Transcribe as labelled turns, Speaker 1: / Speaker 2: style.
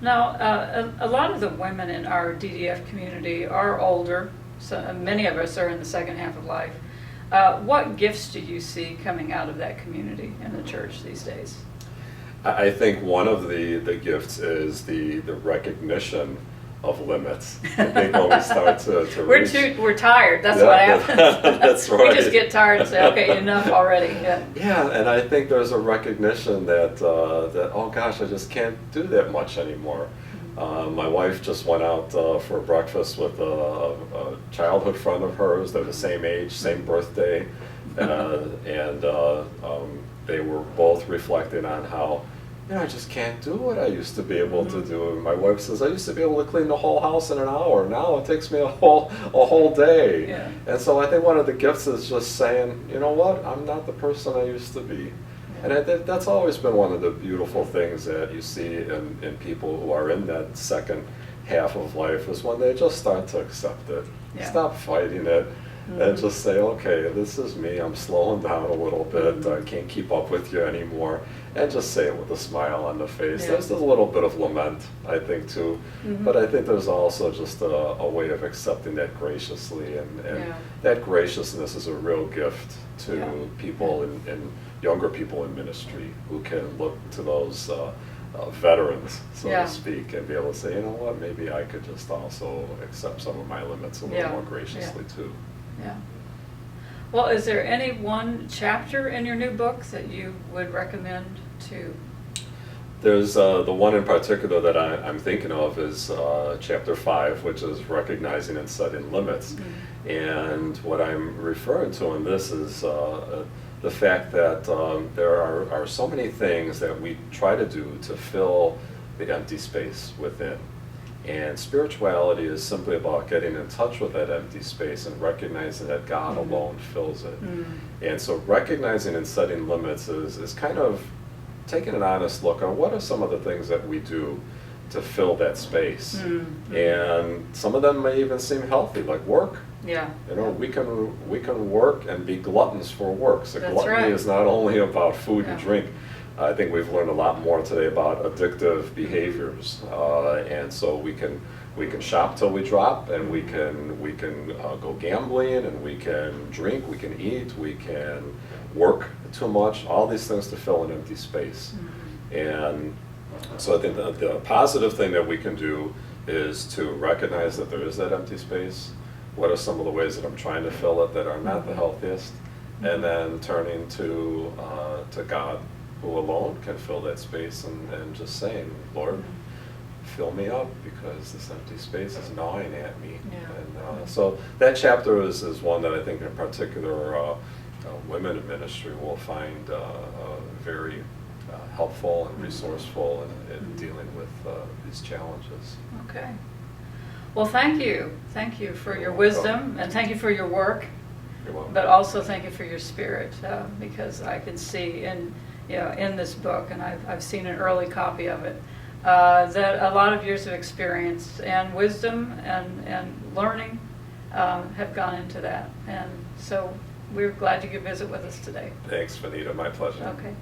Speaker 1: Now, a lot of the women in our DDF community are older, so many of us are in the second half of life. What gifts do you see coming out of that community in the church these days?
Speaker 2: I think one of the gifts is the recognition of limits. I think when we start to
Speaker 1: We're tired. That's
Speaker 2: Yeah,
Speaker 1: what happens.
Speaker 2: that's right.
Speaker 1: We just get tired and say, okay, enough already. Yeah.
Speaker 2: Yeah, and I think there's a recognition that oh gosh, I just can't do that much anymore. My wife just went out for breakfast with a childhood friend of hers. They're the same age, same birthday, and they were both reflecting on how, I just can't do what I used to be able to do. And my wife says, I used to be able to clean the whole house in an hour. Now it takes me a whole day.
Speaker 1: Yeah.
Speaker 2: And so I think one of the gifts is just saying, you know what, I'm not the person I used to be. And I think that's always been one of the beautiful things that you see in people who are in that second half of life, is when they just start to accept it.
Speaker 1: Yeah.
Speaker 2: Stop fighting it. And just say, okay, this is me, I'm slowing down a little bit, I can't keep up with you anymore, and just say it with a smile on the face.
Speaker 1: Yeah.
Speaker 2: There's a little bit of lament, I think, too, but I think there's also just a way of accepting that graciously, and that graciousness is a real gift to people and younger people in ministry who can look to those veterans, so to speak, and be able to say, you know what, maybe I could just also accept some of my limits a little more graciously, too.
Speaker 1: Yeah. Well, is there any one chapter in your new book that you would recommend to?
Speaker 2: There's the one in particular that I'm thinking of is chapter 5, which is recognizing and setting limits. And what I'm referring to in this is the fact that there are so many things that we try to do to fill the empty space within. And spirituality is simply about getting in touch with that empty space and recognizing that God alone fills it. And so recognizing and setting limits is kind of taking an honest look on what are some of the things that we do to fill that space. And some of them may even seem healthy, like work.
Speaker 1: Yeah.
Speaker 2: We can work and be gluttons for work. So
Speaker 1: That's
Speaker 2: gluttony
Speaker 1: right.
Speaker 2: is not only about food and drink. I think we've learned a lot more today about addictive behaviors, and so we can shop till we drop, and we can go gambling, and we can drink, we can eat, we can work too much. All these things to fill an empty space. And so I think the positive thing that we can do is to recognize that there is that empty space. What are some of the ways that I'm trying to fill it that are not the healthiest? And then turning to God, who alone can fill that space, and just saying, Lord, fill me up, because this empty space is gnawing at me. And so that chapter is one that I think in particular women in ministry will find very helpful and resourceful in dealing with these challenges.
Speaker 1: Okay. Well, thank you. Thank you for your wisdom, and thank you for your work,
Speaker 2: You're welcome.
Speaker 1: but also thank you for your spirit, because I can see in this book, and I've seen an early copy of it, that a lot of years of experience and wisdom and learning have gone into that. And so we're glad you could visit with us today.
Speaker 2: Thanks, Vinita. My pleasure.
Speaker 1: Okay.